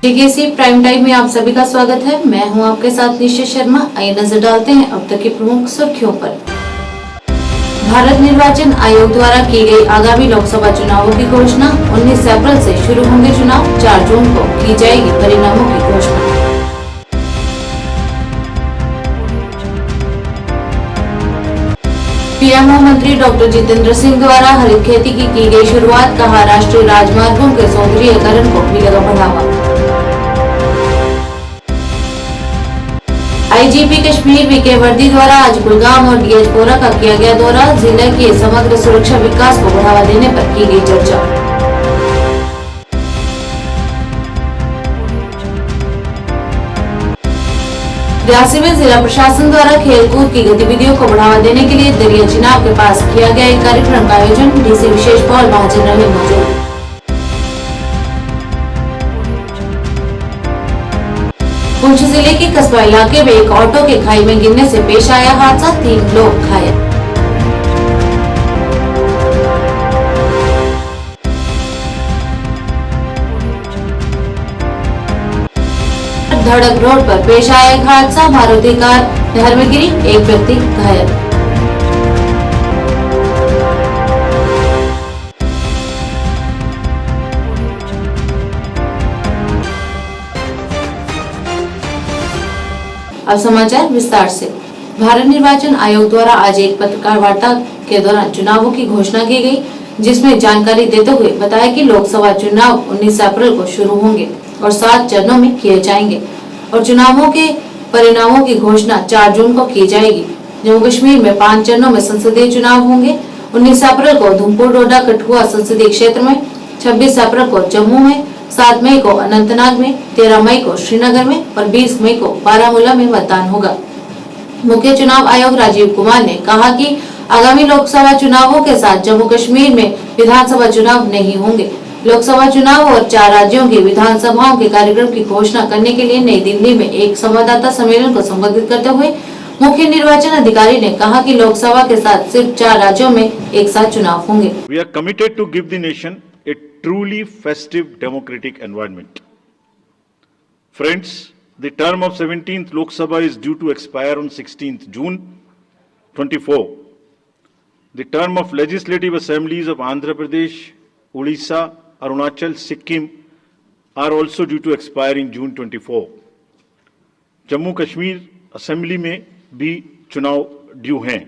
टीकेसी prime time में आप सभी का स्वागत है। मैं हूं आपके साथ निश्चित शर्मा। आइए नजर डालते हैं अब तक की प्रमुख सुर्खियों पर। भारत निर्वाचन आयोग द्वारा की गई आगामी लोकसभा चुनावों की घोषणा। 19 अप्रैल से शुरू होंगे चुनाव, 4 जून को की जाएगी परिणामों की घोषणा। पीएमओ मंत्री डॉक्टर जितेंद्र सिंह द्वारा हरित खेती की गई शुरुआत। कहा, राष्ट्रीय राजमार्गों के सौंदर्यीकरण को मिलेगा बढ़ावा। आईजीपी कश्मीर वीके वर्दी द्वारा आज कुलगाम और डीएचपोरा का किया गया दौरा। जिले के समग्र सुरक्षा विकास को बढ़ावा देने पर की गई चर्चा। रियासी में जिला प्रशासन द्वारा खेलकूद की गतिविधियों को बढ़ावा देने के लिए दरिया चिनाब के पास किया गया एक कार्यक्रम का आयोजन। डीसी विशेष पॉल महाजन रहे मौजूद। पुंछ जिले के कस्बा इलाके में एक ऑटो के खाई में गिरने से पेश आया हादसा, 3 लोग घायल। धड़क रोड पर पेश आया एक हादसा, मारुति कार नहर में गिरी, एक व्यक्ति घायल। अब समाचार विस्तार से। भारत निर्वाचन आयोग द्वारा आज एक पत्रकार वार्ता के दौरान चुनावों की घोषणा की गई, जिसमें जानकारी देते हुए बताया कि लोकसभा चुनाव 19 अप्रैल को शुरू होंगे और 7 चरणों में किए जाएंगे और चुनावों के परिणामों की घोषणा 4 जून को की जाएगी। जम्मू कश्मीर में 5 चरणों में संसदीय चुनाव होंगे। 19 अप्रैल को उधमपुर, डोडा, कठुआ संसदीय क्षेत्र में, 26 अप्रैल को जम्मू में, 7 मई को अनंतनाग में, 13 मई को श्रीनगर में और 20 मई को बारामूला में मतदान होगा। मुख्य चुनाव आयुक्त राजीव कुमार ने कहा कि आगामी लोकसभा चुनावों के साथ जम्मू कश्मीर में विधानसभा चुनाव नहीं होंगे। लोकसभा चुनाव और 4 राज्यों की विधानसभाओं के कार्यक्रम की घोषणा करने के लिए नई दिल्ली में एक संवाददाता सम्मेलन को संबोधित करते हुए मुख्य निर्वाचन अधिकारी ने कहा कि लोकसभा के साथ सिर्फ 4 राज्यों में एक साथ चुनाव होंगे। We are committed to give the nation a truly festive democratic environment. Friends, the term of 17th Lok Sabha is due to expire on 16th June 24. The term of legislative assemblies of Andhra Pradesh, Odisha, Arunachal, Sikkim are also due to expire in June 24. Jammu Kashmir assembly में भी चुनाव due हैं।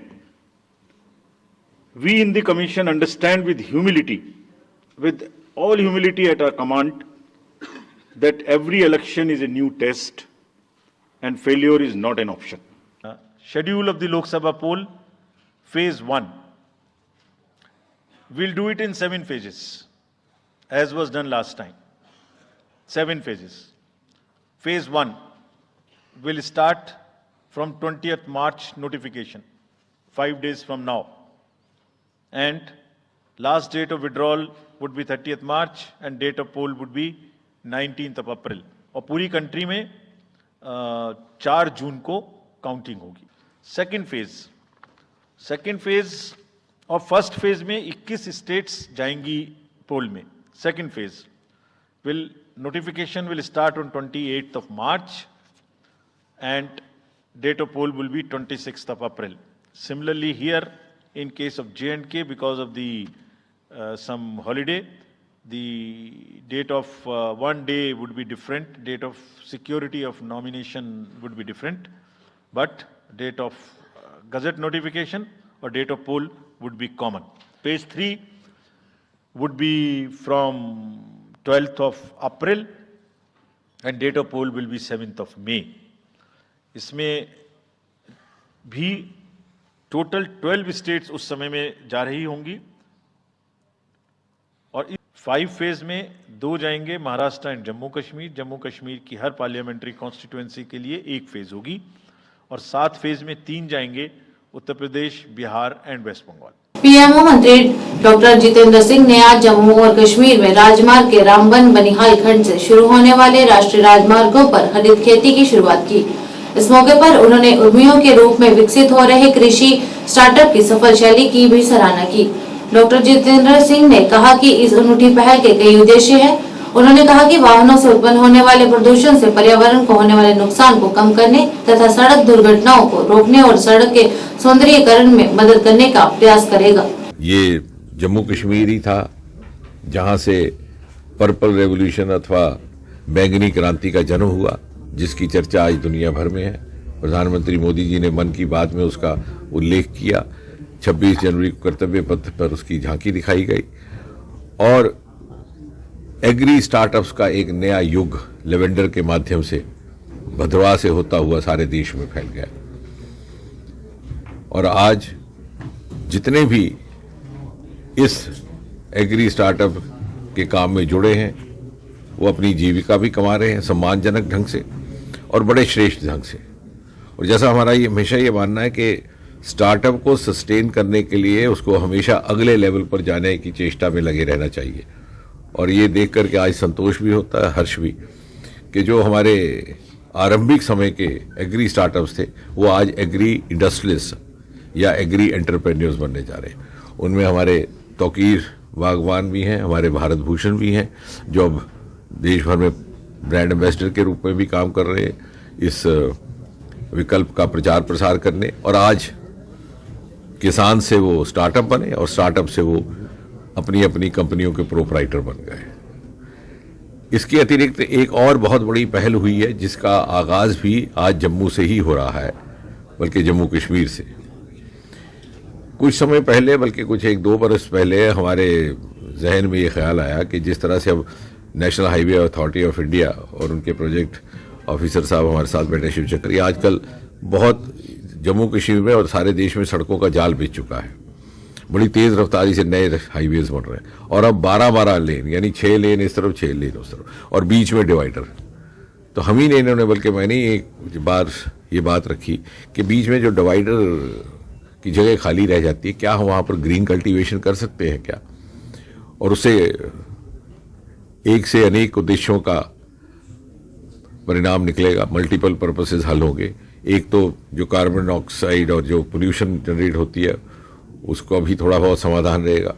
We in the Commission understand with all humility at our command, that every election is a new test and failure is not an option. Schedule of the Lok Sabha poll, phase 1. We'll do it in 7 phases, as was done last time. 7 phases. Phase 1 will start from 20th March notification, 5 days from now. And last date of withdrawal would be 30th March and date of poll would be 19th of April. और पूरी country में 4 जून को counting होगी। Second phase और first phase में 21 states जाएंगी पोल में। Second phase notification will start on 28th of March and date of poll will be 26th of April. Similarly here in case of J&K, because of the some holiday, the date of one day would be different, date of security of nomination would be different, but date of gazette notification or date of poll would be common. Phase 3 would be from 12th of April and date of poll will be 7th of May. इसमें भी total 12 states उस समय में जा रही होंगी और 5 phase में 2 जाएंगे महाराष्ट्र एंड जम्मू कश्मीर की हर पार्लियामेंट्री कॉन्स्टिट्यूएंसी के लिए 1 फेज होगी और 7 फेज में 3 जाएंगे उत्तर प्रदेश, बिहार एंड वेस्ट बंगाल। पीएमओ मंत्री डॉक्टर जितेंद्र सिंह ने आज जम्मू और कश्मीर में राजमार्ग के रामबन बनिहाल खंड से शुरू होने वाले राष्ट्रीय राजमार्गों पर हरित खेती की शुरुआत की। इस मौके पर उन्होंने उद्यमियों के रूप में विकसित हो रहे कृषि स्टार्टअप की सफल शैली की भी सराहना की। डॉक्टर जितेंद्र सिंह ने कहा कि इस अनूठी पहल के कई उद्देश्य हैं। उन्होंने कहा कि वाहनों से उत्पन्न होने वाले प्रदूषण से पर्यावरण को होने वाले नुकसान को कम करने तथा सड़क दुर्घटनाओं को रोकने और सड़क के सौंदर्यीकरण में मदद करने का प्रयास करेगा। ये जम्मू कश्मीर ही था जहां से पर्पल रेवोल्यूशन अथवा बैंगनी क्रांति का जन्म हुआ, जिसकी चर्चा आज दुनिया भर में है। प्रधानमंत्री मोदी जी ने मन की बात में उसका उल्लेख किया। 26 जनवरी को कर्तव्य पथ पर उसकी झांकी दिखाई गई और एग्री स्टार्टअप्स का एक नया युग लेवेंडर के माध्यम से भद्रवाह से होता हुआ सारे देश में फैल गया। और आज जितने भी इस एग्री स्टार्टअप के काम में जुड़े हैं वो अपनी जीविका भी कमा रहे हैं सम्मानजनक ढंग से और बड़े श्रेष्ठ ढंग से। और जैसा हमारा ये हमेशा ये मानना है कि स्टार्टअप को सस्टेन करने के लिए उसको हमेशा अगले लेवल पर जाने की चेष्टा में लगे रहना चाहिए। और ये देख करके आज संतोष भी होता है, हर्ष भी, कि जो हमारे आरंभिक समय के एग्री स्टार्टअप्स थे वो आज एग्री इंडस्ट्रियलिस्ट या एग्री एंटरप्रेन्योर्स बनने जा रहे हैं। उनमें हमारे तौकीर बागवान भी हैं, हमारे भारत भूषण भी हैं, जो अब देश भर में ब्रांड एम्बेसडर के रूप में भी काम कर रहे हैं इस विकल्प का प्रचार प्रसार करने। और आज किसान से वो स्टार्टअप बने और स्टार्टअप से वो अपनी अपनी कंपनियों के प्रोप्राइटर बन गए। इसके अतिरिक्त एक और बहुत बड़ी पहल हुई है जिसका आगाज भी आज जम्मू से ही हो रहा है, बल्कि जम्मू कश्मीर से। कुछ समय पहले, बल्कि कुछ 1-2 बरस पहले हमारे जहन में ये ख्याल आया कि जिस तरह से अब national highway authority of India और उनके प्रोजेक्ट ऑफिसर साहब हमारे साथ बैठे शिवचक्र, ये आजकल बहुत जम्मू कश्मीर में और सारे देश में सड़कों का जाल बिछ चुका है। बड़ी तेज रफ्तारी से नए हाईवेज बन रहे हैं और अब 12-12 लेन, यानी 6 लेन इस तरफ 6 लेन उस तरफ और बीच में डिवाइडर। तो हम ही ने इन्होंने, बल्कि मैंने एक बार ये बात रखी कि बीच में जो डिवाइडर की जगह खाली रह जाती है, क्या हम वहाँ पर ग्रीन कल्टीवेशन कर सकते हैं क्या? और उससे एक से अनेक उद्देश्यों का परिणाम निकलेगा, मल्टीपल पर्पसेस हल होंगे। एक तो जो कार्बन डाइऑक्साइड और जो पोल्यूशन जनरेट होती है उसको भी थोड़ा बहुत समाधान रहेगा।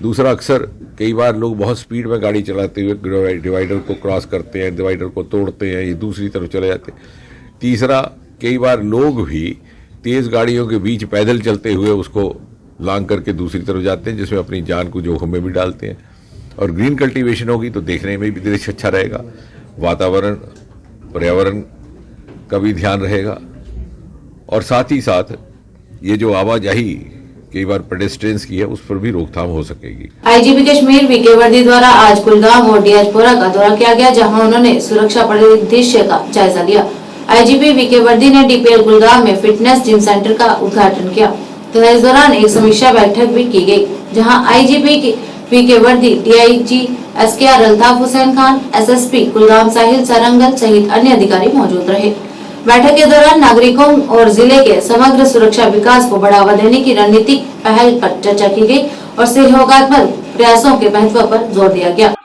दूसरा, अक्सर कई बार लोग बहुत स्पीड में गाड़ी चलाते हुए डिवाइडर को क्रॉस करते हैं, डिवाइडर को तोड़ते हैं, ये दूसरी तरफ चले जाते हैं। तीसरा, कई बार लोग भी तेज गाड़ियों के बीच पैदल चलते हुए उसको लांग करके दूसरी तरफ जाते हैं, जिसमें अपनी जान को जोखिम में भी डालते हैं। और ग्रीन कल्टीवेशन होगी तो देखने में भी दृश्य अच्छा रहेगा, वातावरण पर्यावरण का भी ध्यान रहेगा और साथ ही साथ ये जो आवाजाही कई बार पेडेस्ट्रियंस की है उस पर भी रोकथाम हो सकेगी। आईजीपी कश्मीर वीके वर्दी द्वारा आज कुलगाम और डियाजपुरा का दौरा किया गया, जहां उन्होंने सुरक्षा परिदृश्य का जायजा लिया। आईजीपी वीके वर्दी ने डीपीएल कुलगाम में फिटनेस जिम सेंटर का उद्घाटन किया तथा इस दौरान एक समीक्षा बैठक भी की गई, जहां IGP VK Vardi, DIG SKR Altaf Hussain Khan, SSP Kulgam Sahil Sarangal सहित अन्य अधिकारी मौजूद रहे। बैठक के दौरान नागरिकों और जिले के समग्र सुरक्षा विकास को बढ़ावा देने की रणनीतिक पहल पर चर्चा की गई और सहयोगात्मक प्रयासों के महत्व पर जोर दिया गया।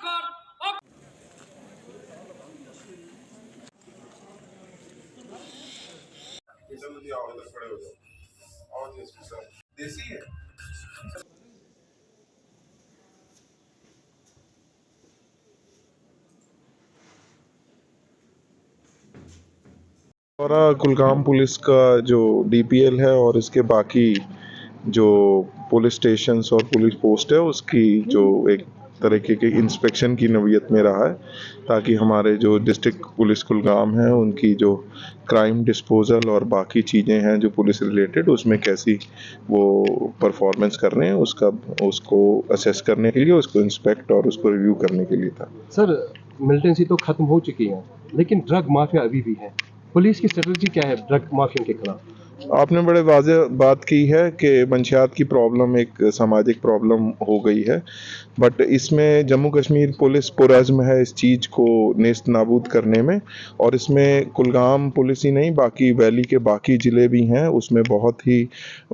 और कुलगाम पुलिस का जो डीपीएल है और इसके बाकी जो पुलिस स्टेशंस और पुलिस पोस्ट है उसकी जो एक तरीके की इंस्पेक्शन की नौयत में रहा है, ताकि हमारे जो डिस्ट्रिक्ट पुलिस कुलगाम है उनकी जो क्राइम डिस्पोजल और बाकी चीज़ें हैं जो पुलिस रिलेटेड उसमें कैसी वो परफॉर्मेंस कर रहे हैं उसको असेस करने के लिए, उसको इंस्पेक्ट और उसको रिव्यू करने के लिए था। सर, मिलिटेंसी तो खत्म हो चुकी है लेकिन ड्रग माफिया अभी भी है, पुलिस की स्ट्रेटजी क्या है ड्रग माफिया के खिलाफ? आपने बड़े वाज़ेह बात की है कि मंशियात की प्रॉब्लम एक सामाजिक प्रॉब्लम हो गई है, बट इसमें जम्मू कश्मीर पुलिस पुरज़्म है इस चीज़ को नेस्त नाबूद करने में। और इसमें कुलगाम पुलिस ही नहीं, बाकी वैली के बाकी ज़िले भी हैं, उसमें बहुत ही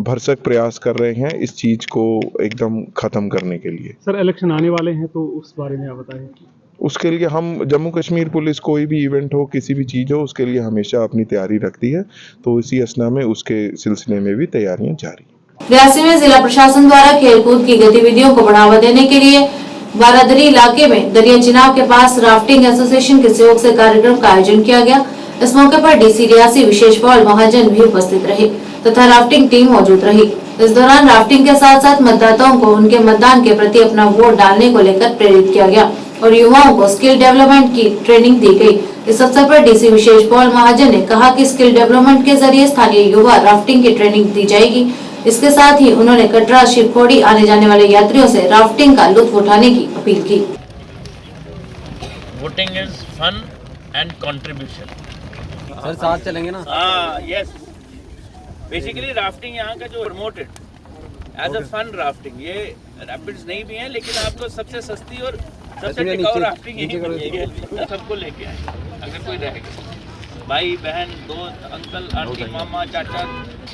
भरसक प्रयास कर रहे हैं इस चीज़ को एकदम ख़त्म करने के लिए। सर, इलेक्शन आने वाले हैं तो उस बारे में आप बताएं। उसके लिए हम जम्मू कश्मीर पुलिस कोई भी इवेंट हो, किसी भी चीज़ हो, उसके लिए हमेशा अपनी तैयारी रखती है, तो इसी असना में उसके सिलसिले में भी तैयारियां जारी। रियासी में जिला प्रशासन द्वारा खेलकूद की गतिविधियों को बढ़ावा देने के लिए बारादरी इलाके में दरिया चिनाव के पास राफ्टिंग एसोसिएशन के सहयोग से कार्यक्रम का आयोजन किया गया। इस मौके पर डीसी रियासी विशेष पॉल महाजन भी उपस्थित रहे तथा राफ्टिंग टीम मौजूद रही। इस दौरान राफ्टिंग के साथ साथ मतदाताओं को उनके मतदान के प्रति अपना वोट डालने को लेकर प्रेरित किया गया और युवाओं को स्किल डेवलपमेंट की ट्रेनिंग दी गई। इस अवसर पर डीसी विशेष पॉल महाजन ने कहा कि स्किल डेवलपमेंट के जरिए स्थानीय युवा राफ्टिंग की ट्रेनिंग दी जाएगी। इसके साथ ही उन्होंने कटरा शिवखोड़ी आने जाने वाले यात्रियों से राफ्टिंग का लुत्फ उठाने की अपील की। Voting is fun and contribution. Sir साथ चलेंगे ना? यस, बेसिकली राफ्टिंग यहाँ का जो promoted as a fun rafting, ये रैपिड्स नहीं भी हैं लेकिन आपको सबसे सस्ती और सबसे टिकाऊ राफ्टिंग यही मिलेगी। सबको लेके आए, अगर कोई रहेगा, भाई बहन दोस्त अंकल आंटी मामा चाचा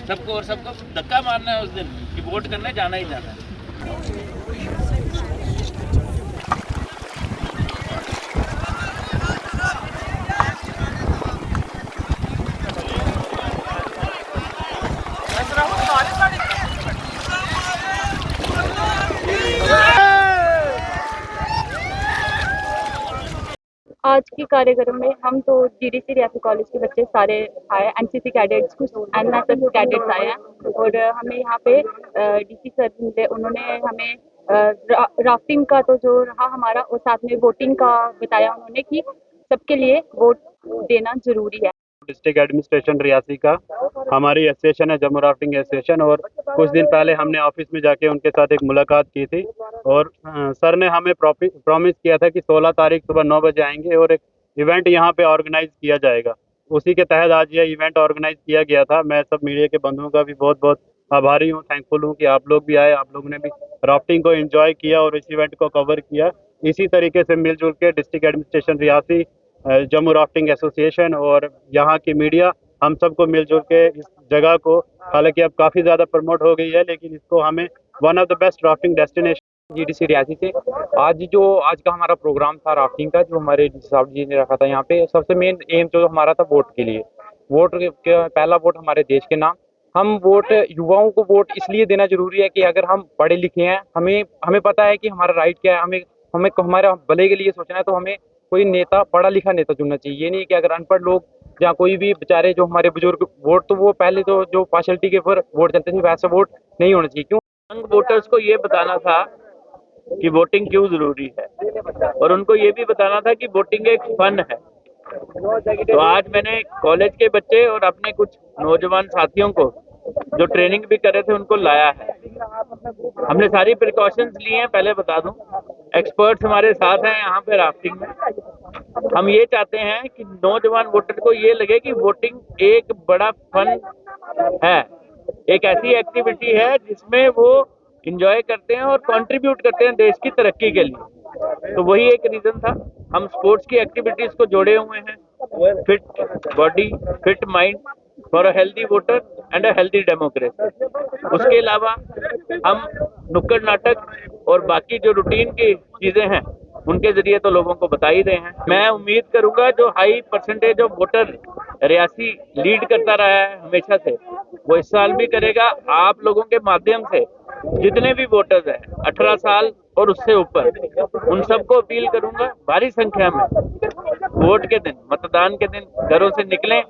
सबको, और सबको धक्का मारना है उस दिन कि वोट करने जाना ही जाना है। आज की कार्यक्रम में हम तो जीडीसी रियासी कॉलेज के बच्चे सारे आए, एनसीसी कैडेट्स, कुछ एनएसएस कैडेट्स आए हैं और हमें यहाँ पे डीसी सर मिले, उन्होंने हमें राफ्टिंग का तो जो रहा हमारा और साथ में वोटिंग का बताया उन्होंने कि सबके लिए वोट देना जरूरी है। डिस्ट्रिक्ट एडमिनिस्ट्रेशन रियासी का हमारी एसोसिएशन है जम्मू राफ्टिंग एसोसिएशन, और कुछ दिन पहले हमने ऑफिस में जाके उनके साथ एक मुलाकात की थी और सर ने हमें प्रॉमिस किया था कि 16 तारीख सुबह 9 बजे आएंगे और एक इवेंट यहाँ पे ऑर्गेनाइज किया जाएगा। उसी के तहत आज यह इवेंट ऑर्गेनाइज किया गया था। मैं सब मीडिया के बंधुओं का भी बहुत बहुत आभारी हूँ, थैंकफुल हूँ कि आप लोग भी आए, आप लोगों ने भी राफ्टिंग को एंजॉय किया और इस इवेंट को कवर किया। इसी तरीके से मिलजुल के district administration Reasi, Jammu rafting association और यहाँ की मीडिया, हम सबको मिलजुल के इस जगह को, हालांकि अब काफ़ी ज़्यादा प्रमोट हो गई है, लेकिन इसको हमें one of the best rafting destination GDC Reasi से आज का हमारा प्रोग्राम था राफ्टिंग का, जो हमारे साहब जी ने रखा था यहाँ पे। सबसे मेन एम जो हमारा था वोट के लिए, पहला वोट हमारे देश के नाम। हम वोट, युवाओं को वोट इसलिए देना जरूरी है कि अगर हम पढ़े लिखे हैं, हमें पता है कि हमारा राइट क्या है, हमें हमारे भले के लिए सोचना है, तो हमें कोई नेता, पढ़ा लिखा नेता चुनना चाहिए। ये नहीं कि अगर अनपढ़ लोग या कोई भी बेचारे जो हमारे बुजुर्ग वोट, तो वो पहले तो जो पार्शलिटी के ऊपर वोट चलते थे, वैसा वोट नहीं होना चाहिए। क्यों? यंग वोटर्स को ये बताना था कि वोटिंग क्यों जरूरी है और उनको ये भी बताना था कि वोटिंग एक फन है। तो आज मैंने कॉलेज के बच्चे और अपने कुछ नौजवान साथियों को जो ट्रेनिंग भी कर रहे थे उनको लाया है। हमने सारी प्रिकॉशंस ली हैं, पहले बता दूं। एक्सपर्ट्स हमारे साथ हैं यहाँ पे राफ्टिंग में। हम ये चाहते हैं कि नौजवान वोटर को ये लगे कि वोटिंग एक बड़ा फन है, एक ऐसी एक्टिविटी है जिसमें वो इंजॉय करते हैं और कंट्रीब्यूट करते हैं देश की तरक्की के लिए। तो वही एक रीजन था। हम स्पोर्ट्स की एक्टिविटीज को जोड़े हुए हैं, fit body, fit mind for a healthy voter and a healthy democracy. उसके अलावा हम नुक्कड़ नाटक और बाकी जो रूटीन की चीजें हैं उनके जरिए तो लोगों को बता ही रहे हैं। मैं उम्मीद करूंगा जो high percentage of voter Reasi lead करता रहा है हमेशा से, वो इस साल भी करेगा। आप लोगों के माध्यम से जितने भी वोटर्स हैं 18 साल और उससे ऊपर, उन सबको अपील करूंगा भारी संख्या में वोट के दिन, मतदान के दिन घरों से निकलें,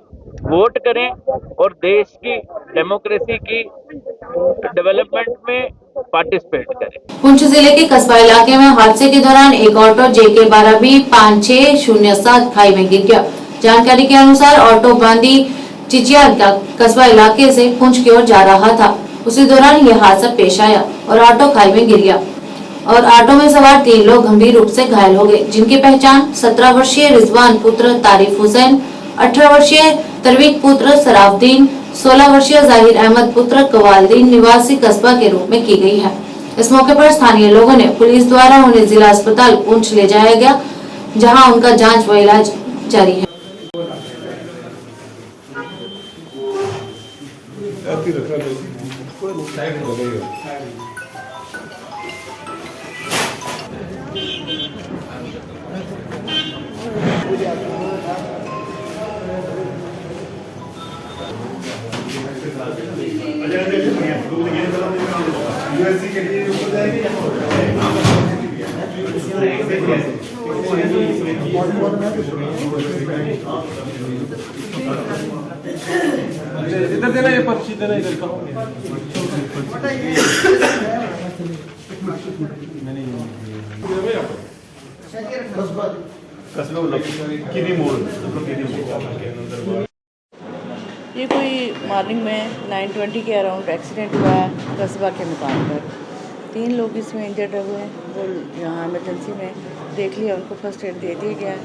वोट करें और देश की डेमोक्रेसी की डेवलपमेंट में पार्टिसिपेट करें। पुंछ जिले के कस्बा इलाके में हादसे के दौरान एक ऑटो JK 12B5607 खाई में गिर गया। जानकारी के अनुसार ऑटो बांदी चिचियार का कस्बा इलाके से पुंछ की ओर जा रहा था। उसी दौरान यह हादसा पेश आया और ऑटो खाई में गिर गया और ऑटो में सवार 3 लोग गंभीर रूप से घायल हो गए, जिनकी पहचान 17 वर्षीय रिजवान पुत्र तारिफ हुसैन, 18 वर्षीय तरवीक पुत्र सराफुद्दीन, 16 वर्षीय जाहिर अहमद पुत्र कवालदीन निवासी कस्बा के रूप में की गई है। इस मौके पर स्थानीय लोगों ने पुलिस द्वारा उन्हें जिला अस्पताल पुंछ ले जाया गया, जहां उनका जांच व इलाज जारी है। यूएससी के लिए ऊपर जाएंगे। इधर देना, ये पर्ची देना इधर का। ये कोई मॉर्निंग में 9:20 के अराउंड एक्सीडेंट हुआ है कस्बा के मुकाम पर। 3 लोग इसमें इंजर्ड हुए हैं। वो यहाँ इमरजेंसी में देख लिया, उनको फर्स्ट एड दे दिया गया है।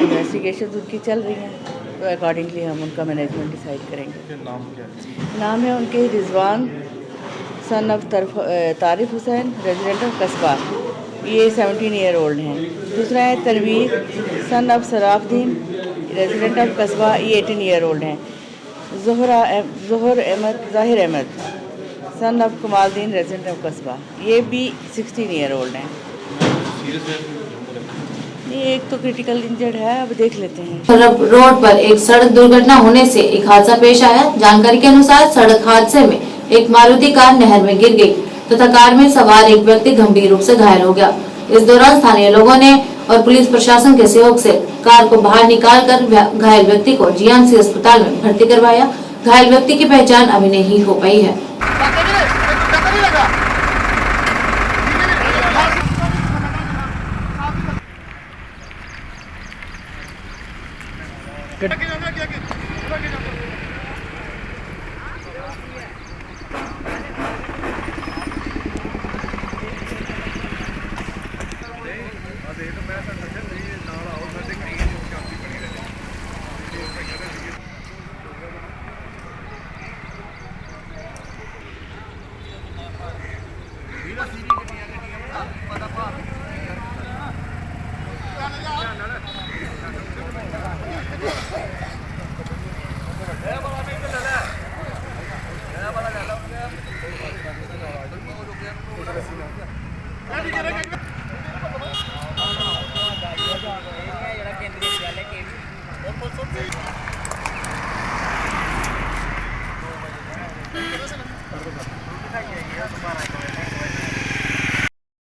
इन्वेस्टिगेशन उनकी चल रही हैं, तो अकॉर्डिंगली हम उनका मैनेजमेंट डिसाइड करेंगे। नाम क्या है? नाम है उनके रिजवान सन ऑफ तारिफ हुसैन, रेजिडेंट ऑफ कस्बा, ये 17 ईयर ओल्ड हैं। दूसरा है Tanveer son of Sarafdeen, resident of Kasba, ये 18 ईयर ओल्ड हैं। Zahir Ahmad son of Kamaldeen, resident of Kasba, ये भी 16 ईयर ओल्ड हैं। ये एक तो क्रिटिकल इंजर्ड है, अब देख लेते हैं। रोड पर एक सड़क दुर्घटना होने से एक हादसा पेश आया। जानकारी के अनुसार सड़क हादसे में एक मारुति कार नहर में गिर गई तथा कार में सवार एक व्यक्ति गंभीर रूप से घायल हो गया। इस दौरान स्थानीय लोगों ने और पुलिस प्रशासन के सहयोग से कार को बाहर निकालकर घायल व्यक्ति को जीएमसी अस्पताल में भर्ती करवाया। घायल व्यक्ति की पहचान अभी नहीं हो पाई है।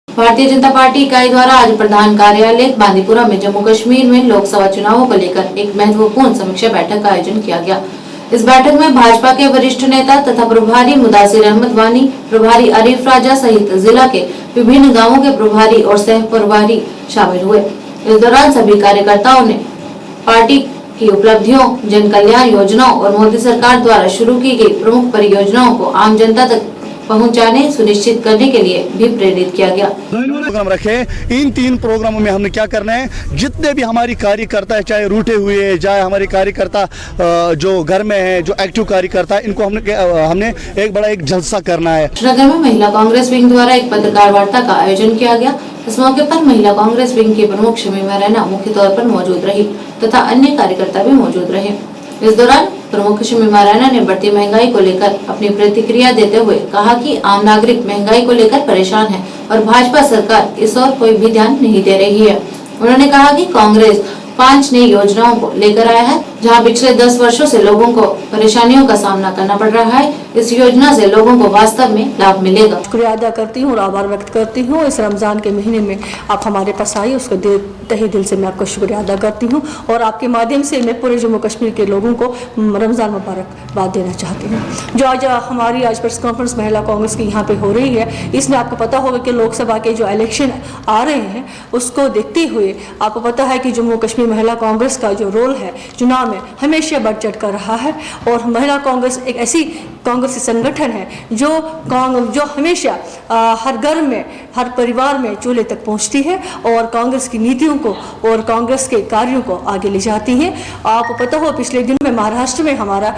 भारतीय जनता पार्टी इकाई द्वारा आज प्रधान कार्यालय बांदीपुरा में जम्मू कश्मीर में लोकसभा चुनावों को लेकर एक महत्वपूर्ण समीक्षा बैठक का आयोजन किया गया। इस बैठक में भाजपा के वरिष्ठ नेता तथा प्रभारी मुदासिर अहमद वानी, प्रभारी आरिफ राजा सहित जिला के विभिन्न गांवों के प्रभारी और सह प्रभारी शामिल हुए। इस दौरान सभी कार्यकर्ताओं ने पार्टी की उपलब्धियों, जन कल्याण योजनाओं और मोदी सरकार द्वारा शुरू की गई प्रमुख परियोजनाओं को आम जनता तक पहुंचाने सुनिश्चित करने के लिए भी प्रेरित किया गया। प्रोग्राम रखे, इन 3 प्रोग्रामों में हमने क्या करना है, जितने भी हमारी कार्यकर्ता है, चाहे रूठे हुए है, चाहे हमारे कार्यकर्ता जो घर में है, जो एक्टिव कार्यकर्ता है, इनको हमने एक बड़ा एक जलसा करना है। नगर में महिला कांग्रेस विंग द्वारा एक पत्रकार वार्ता का आयोजन किया गया। इस मौके पर महिला कांग्रेस विंग की प्रमुख शमीमा रैना मुख्य तौर पर मौजूद रही तथा अन्य कार्यकर्ता भी मौजूद रहे। इस दौरान प्रमुख शमीमा रैना ने बढ़ती महंगाई को लेकर अपनी प्रतिक्रिया देते हुए कहा कि आम नागरिक महंगाई को लेकर परेशान है और भाजपा सरकार इस ओर कोई भी ध्यान नहीं दे रही है। उन्होंने कहा कि कांग्रेस 5 नई योजनाओं को लेकर आया है, जहां पिछले 10 वर्षों से लोगों को परेशानियों का सामना करना पड़ रहा है। इस योजना से लोगों को वास्तव में लाभ मिलेगा। शुक्रिया अदा करती हूँ और आभार व्यक्त करती हूँ। इस रमजान के महीने में आप हमारे पास आई, उसको तहे दिल से मैं आपका शुक्रिया अदा करती हूँ और आपके माध्यम से मैं पूरे जम्मू कश्मीर के लोगों को रमजान मुबारकबाद देना चाहती हूँ। जो आज हमारी प्रेस कॉन्फ्रेंस महिला कांग्रेस की यहाँ पे हो रही है, इसमें आपको पता होगा कि लोकसभा के जो इलेक्शन आ रहे हैं उसको देखते हुए आपको पता है कि जम्मू कश्मीर महिला कांग्रेस का जो रोल है चुनाव में हमेशा बढ़ चढ़ कर रहा है और महिला कांग्रेस एक ऐसी कांग्रेसी संगठन है जो हमेशा हर घर में, हर परिवार में चूल्हे तक पहुंचती है और कांग्रेस की नीतियों को और कांग्रेस के कार्यों को आगे ले जाती है। आपको पता हो पिछले दिन में महाराष्ट्र में हमारा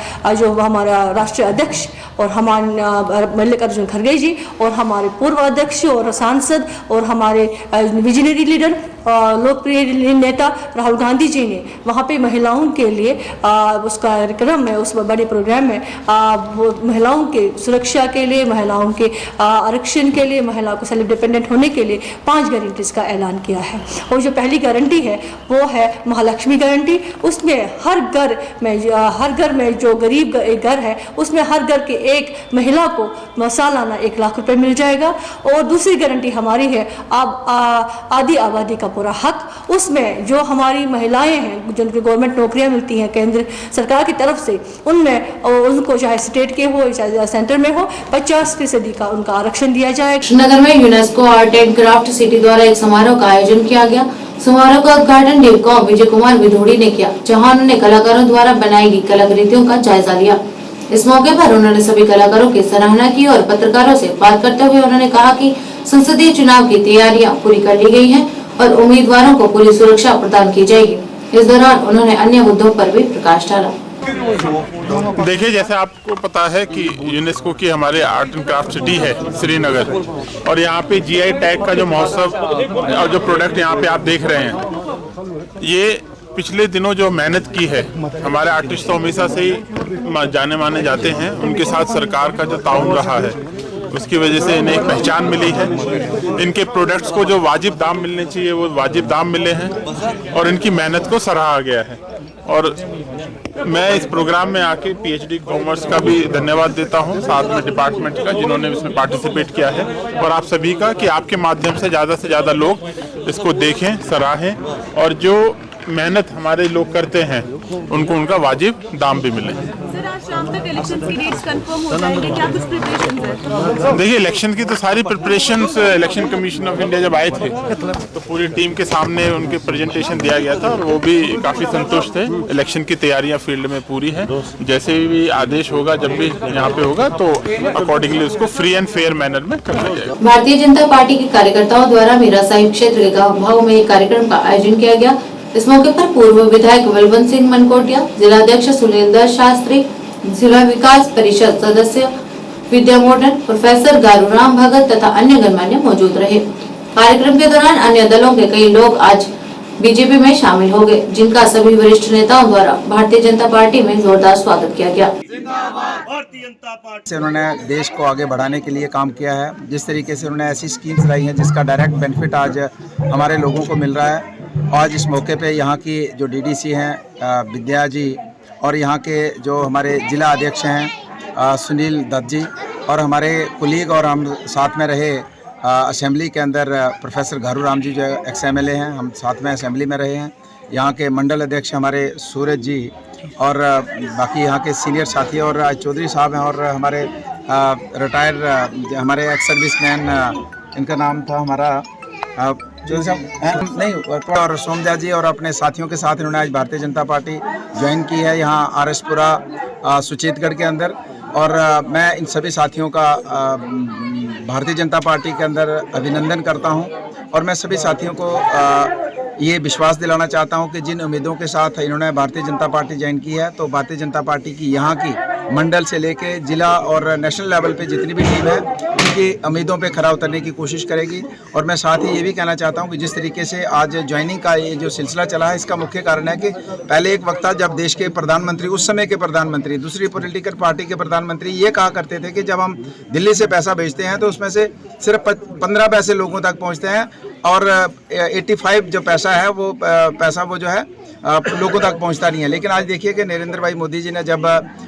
राष्ट्रीय अध्यक्ष और हमारे मल्लिकार्जुन खड़गे जी और हमारे पूर्व अध्यक्ष और सांसद और हमारे विजनरी लीडर लोकप्रिय नेता राहुल गांधी जी ने वहाँ पे महिलाओं के लिए उस कार्यक्रम में, उस बड़े प्रोग्राम में वो और महिलाओं के सुरक्षा के लिए, महिलाओं के आरक्षण के लिए, महिलाओं को सेल्फ डिपेंडेंट होने के लिए 5 गारंटीज़ का ऐलान किया है। और जो पहली गारंटी है वो है महालक्ष्मी गारंटी। उसमें हर घर में जो गरीब घर है उसमें हर घर के एक महिला को सालाना 1 लाख रुपए मिल जाएगा। और दूसरी गारंटी हमारी है आधी आबादी का पूरा हक। उसमें जो हमारी महिलाएं हैं जिनको गवर्नमेंट नौकरियां मिलती हैं केंद्र सरकार की तरफ से, उनमें उनको चाहे स्टेट के हो चाहे सेंटर में हो 50% का उनका आरक्षण दिया जाए। श्रीनगर में UNESCO art and craft city द्वारा एक समारोह का आयोजन किया गया। समारोह का उद्घाटन डीव विजय कुमार विधोड़ी ने किया, जहां उन्होंने कलाकारों द्वारा बनाई गई कलाकृतियों का जायजा लिया। इस मौके पर उन्होंने सभी कलाकारों की सराहना की और पत्रकारों से बात करते हुए उन्होंने कहा कि संसदीय चुनाव की तैयारियां पूरी कर ली गई हैं और उम्मीदवारों को पूरी सुरक्षा प्रदान की जाएगी। इस दौरान उन्होंने अन्य मुद्दों पर भी प्रकाश डाला। देखिए, जैसे आपको पता है कि यूनेस्को की हमारे आर्ट एंड क्राफ्ट सिटी है श्रीनगर, और यहाँ पे जीआई टैग का जो महोत्सव और जो प्रोडक्ट यहाँ पे आप देख रहे हैं, ये पिछले दिनों जो मेहनत की है हमारे आर्टिस्ट तो हमेशा से ही जाने माने जाते हैं, उनके साथ सरकार का जो ताउन रहा है उसकी वजह से इन्हें एक पहचान मिली है। इनके प्रोडक्ट्स को जो वाजिब दाम मिलने चाहिए वो वाजिब दाम मिले हैं और इनकी मेहनत को सराहा गया है। और मैं इस प्रोग्राम में आके पीएचडी कॉमर्स का भी धन्यवाद देता हूं, साथ में डिपार्टमेंट का जिन्होंने इसमें पार्टिसिपेट किया है, और आप सभी का कि आपके माध्यम से ज़्यादा से ज़्यादा लोग इसको देखें, सराहें और जो मेहनत हमारे लोग करते हैं उनको उनका वाजिब दाम भी मिले। सर, आज शाम तक इलेक्शन की डेट्स कंफर्म हो जाएंगे, क्या कुछ प्रिपरेशंस है? देखिए, इलेक्शन की तो सारी preparations election commission of India जब आए थे तो पूरी टीम के सामने उनके प्रेजेंटेशन दिया गया था और वो भी काफ़ी संतुष्ट थे। इलेक्शन की तैयारियां फील्ड में पूरी है, जैसे भी आदेश होगा जब भी यहाँ पे होगा तो अकॉर्डिंगली उसको फ्री एंड फेयर मैनर में करना जाएगा। भारतीय जनता पार्टी के कार्यकर्ताओं द्वारा मीरा साहिब क्षेत्र के गाँव भाव में एक कार्यक्रम का आयोजन किया गया। इस मौके पर पूर्व विधायक बलवंत सिंह मनकोटिया, जिलाध्यक्ष सुनील शास्त्री, जिला विकास परिषद सदस्य विद्या मोडन, प्रोफेसर गारूराम भगत तथा अन्य गणमान्य मौजूद रहे। कार्यक्रम के दौरान अन्य दलों के कई लोग आज बीजेपी में शामिल हो गए, जिनका सभी वरिष्ठ नेताओं द्वारा भारतीय जनता पार्टी में जोरदार स्वागत किया गया। से उन्होंने देश को आगे बढ़ाने के लिए काम किया है। जिस तरीके से उन्होंने ऐसी स्कीम्स लाई हैं जिसका डायरेक्ट बेनिफिट आज हमारे लोगों को मिल रहा है। आज इस मौके पे यहाँ की जो डीडीसी हैं विद्या जी और यहाँ के जो हमारे जिला अध्यक्ष हैं सुनील दत्त जी और हमारे कुलीग और हम साथ में रहे असेंबली के अंदर प्रोफेसर घारूराम जी जो एक्स एमएलए हैं, हम साथ में असेंबली में रहे हैं। यहाँ के मंडल अध्यक्ष हमारे सूरज जी और बाकी यहाँ के सीनियर साथी और चौधरी साहब हैं और हमारे रिटायर हमारे एक्स सर्विसमैन, इनका नाम था हमारा जो सब नहीं, और सोमदया जी और अपने साथियों के साथ इन्होंने आज भारतीय जनता पार्टी ज्वाइन की है यहाँ आरएसपुरा सुचेतगढ़ के अंदर। और मैं इन सभी साथियों का भारतीय जनता पार्टी के अंदर अभिनंदन करता हूं और मैं सभी साथियों को ये विश्वास दिलाना चाहता हूं कि जिन उम्मीदों के साथ इन्होंने भारतीय जनता पार्टी ज्वाइन की है तो भारतीय जनता पार्टी की यहाँ की मंडल से लेके जिला और नेशनल लेवल पे जितनी भी टीम है उनकी उम्मीदों पे खरा उतरने की कोशिश करेगी। और मैं साथ ही ये भी कहना चाहता हूँ कि जिस तरीके से आज ज्वाइनिंग का ये जो सिलसिला चला है इसका मुख्य कारण है कि पहले एक वक्त था जब देश के प्रधानमंत्री, उस समय के प्रधानमंत्री, दूसरी पॉलिटिकल पार्टी के प्रधानमंत्री ये कहा करते थे कि जब हम दिल्ली से पैसा भेजते हैं तो उसमें से सिर्फ 15 पैसे लोगों तक पहुँचते हैं और 85 जो पैसा है वो पैसा वो जो है लोगों तक पहुंचता नहीं है। लेकिन आज देखिए कि नरेंद्र भाई मोदी जी ने जब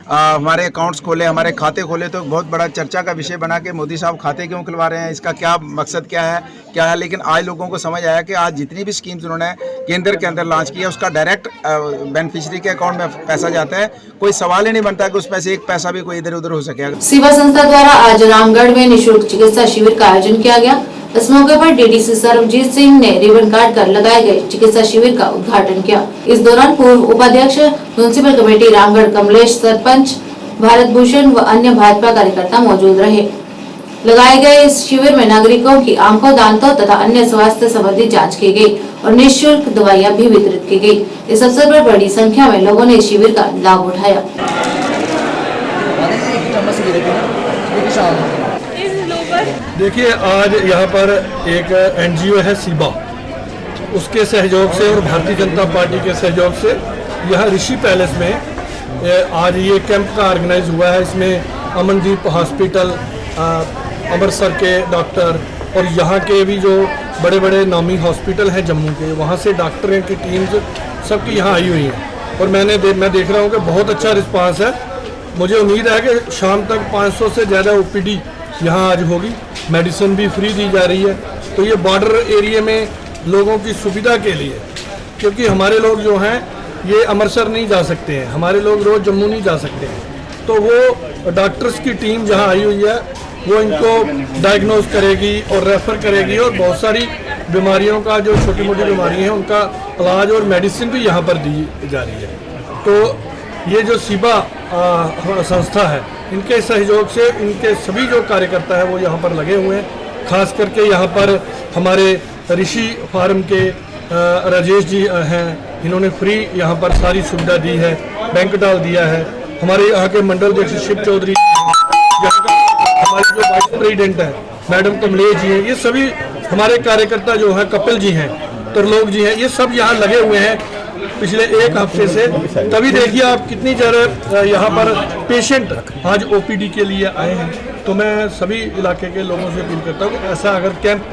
हमारे अकाउंट्स खोले, हमारे खाते खोले तो बहुत बड़ा चर्चा का विषय बना कि मोदी साहब खाते क्यों खुलवा रहे हैं, इसका क्या मकसद क्या है। लेकिन आज लोगों को समझ आया कि आज जितनी भी स्कीम्स उन्होंने केंद्र के अंदर लॉन्च किया उसका डायरेक्ट बेनिफिशियरी के अकाउंट में पैसा जाता है। कोई सवाल ही नहीं बनता कि उसमें से एक पैसा भी कोई इधर उधर हो सकेगा। सेवा संस्था द्वारा आज रामगढ़ में निःशुल्क चिकित्सा शिविर का आयोजन किया गया। इस मौके पर डीडीसी सरबजीत सिंह ने रिबन काट कर लगाए गए चिकित्सा शिविर का उद्घाटन किया। इस दौरान पूर्व उपाध्यक्ष म्युनिसिपल कमेटी रामगढ़ कमलेश, सरपंच भारत भूषण व अन्य भाजपा कार्यकर्ता मौजूद रहे। लगाए गए इस शिविर में नागरिकों की आंखों, दांतों तथा अन्य स्वास्थ्य संबंधी जांच की गई और निःशुल्क दवाइयां भी वितरित की गई। इस अवसर पर बड़ी संख्या में लोगों ने इस शिविर का लाभ उठाया। देखिए, आज यहाँ पर एक एनजीओ है सीबा, उसके सहयोग से और भारतीय जनता पार्टी के सहयोग से यहाँ ऋषि पैलेस में आज ये कैंप का ऑर्गेनाइज हुआ है। इसमें अमनदीप हॉस्पिटल, अमृतसर के डॉक्टर और यहाँ के भी जो बड़े बड़े नामी हॉस्पिटल हैं जम्मू के, वहाँ से डॉक्टरों की टीम्स सबकी यहाँ आई हुई हैं। और मैं देख रहा हूँ कि बहुत अच्छा रिस्पांस है। मुझे उम्मीद है कि शाम तक 500 से ज़्यादा OPD यहाँ आज होगी। मेडिसिन भी फ्री दी जा रही है। तो ये बॉर्डर एरिया में लोगों की सुविधा के लिए, क्योंकि हमारे लोग जो हैं ये अमृतसर नहीं जा सकते हैं, हमारे लोग रोज़ जम्मू नहीं जा सकते हैं, तो वो डॉक्टर्स की टीम जहाँ आई हुई है वो इनको डायग्नोज करेगी और रेफ़र करेगी, और बहुत सारी बीमारियों का जो छोटी मोटी बीमारियाँ हैं उनका इलाज और मेडिसिन भी यहाँ पर दी जा रही है। तो ये जो सीबा संस्था है, इनके सहयोग से इनके सभी जो कार्यकर्ता हैं वो यहाँ पर लगे हुए हैं। खास करके यहाँ पर हमारे ऋषि फार्म के राजेश जी हैं, इन्होंने फ्री यहाँ पर सारी सुविधा दी है, बैंक डाल दिया है। हमारे यहाँ के मंडल अध्यक्ष शिव चौधरी, यहाँ का हमारे जो वाइस प्रेसिडेंट है मैडम कमलेश जी हैं, ये सभी हमारे कार्यकर्ता जो हैं, कपिल जी हैं, त्रिलोक जी हैं, ये सब यहाँ लगे हुए हैं पिछले 1 हफ्ते से। तभी देखिए आप कितनी ज़्यादा यहाँ पर पेशेंट आज OPD के लिए आए हैं। तो मैं सभी इलाके के लोगों से अपील करता हूँ कि ऐसा अगर कैंप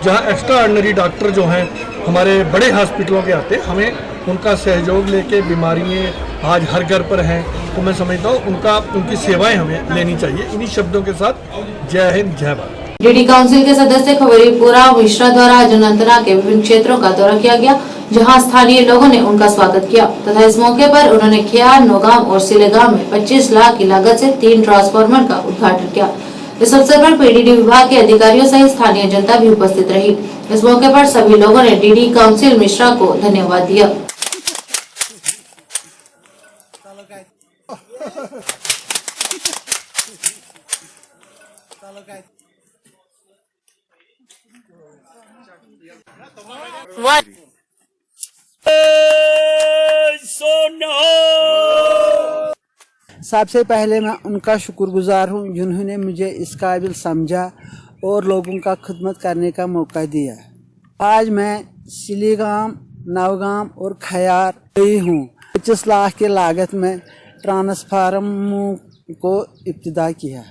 जहाँ एक्स्ट्रा ऑर्डिनरी डॉक्टर जो हैं हमारे बड़े हॉस्पिटलों के आते, हमें उनका सहयोग लेके, बीमारियाँ आज हर घर पर हैं, तो मैं समझता हूँ उनकी सेवाएं हमें लेनी चाहिए। इन्हीं शब्दों के साथ जय हिंद जय भारत। डीडी काउंसिल के सदस्य खबरीपुरा मिश्रा द्वारा आज अनंतनाग के विभिन्न क्षेत्रों का दौरा किया गया, जहां स्थानीय लोगों ने उनका स्वागत किया तथा इस मौके पर उन्होंने खियार, नौगाम और सिलेगाम में 25 लाख की लागत से 3 ट्रांसफार्मर का उद्घाटन किया। इस अवसर पर PDD विभाग के अधिकारियों सहित स्थानीय जनता भी उपस्थित रही। इस मौके पर सभी लोगों ने डीडी काउंसिल मिश्रा को धन्यवाद दिया। सबसे पहले मैं उनका शुक्रगुजार हूँ जिन्होंने मुझे इस काबिल समझा और लोगों का खिदमत करने का मौका दिया। आज मैं सिलीगाम, नवगाम और खयार गई हूँ। 25 लाख की लागत में ट्रांसफार्मरों को इब्तिदा किया।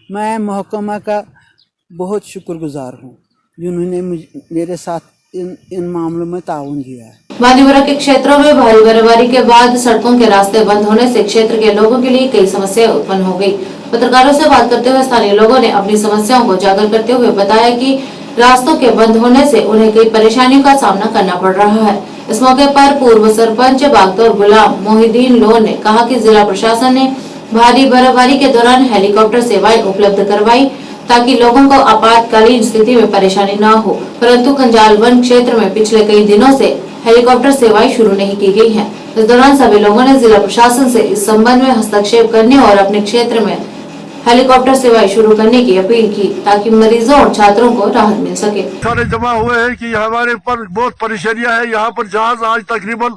मैं महकमा का बहुत शुक्रगुजार हूँ जिन्होंने मेरे साथ इन मामलों में ताउन किया है। बांदीपुरा के क्षेत्रों में भारी बर्फबारी के बाद सड़कों के रास्ते बंद होने से क्षेत्र के लोगों के लिए कई समस्याएं उत्पन्न हो गई। पत्रकारों से बात करते हुए स्थानीय लोगों ने अपनी समस्याओं को उजागर करते हुए बताया कि रास्तों के बंद होने से उन्हें कई परेशानियों का सामना करना पड़ रहा है। इस मौके पर पूर्व सरपंच बागतौर गुलाम मोहिद्दीन लोन ने कहा कि जिला प्रशासन ने भारी बर्फबारी के दौरान हेलीकॉप्टर सेवाएं उपलब्ध करवाई ताकि लोगों को आपातकालीन स्थिति में परेशानी न हो, परंतु कंजाल वन क्षेत्र में पिछले कई दिनों से हेलीकॉप्टर सेवाएं शुरू नहीं की गई हैं। इस दौरान सभी लोगों ने जिला प्रशासन से इस संबंध में हस्तक्षेप करने और अपने क्षेत्र में हेलीकॉप्टर सेवाएं शुरू करने की अपील की ताकि मरीजों और छात्रों को राहत मिल सके। सारे जमा हुए हैं कि हमारे पर बहुत परेशानियां है। यहाँ पर जहाज आज तकरीबन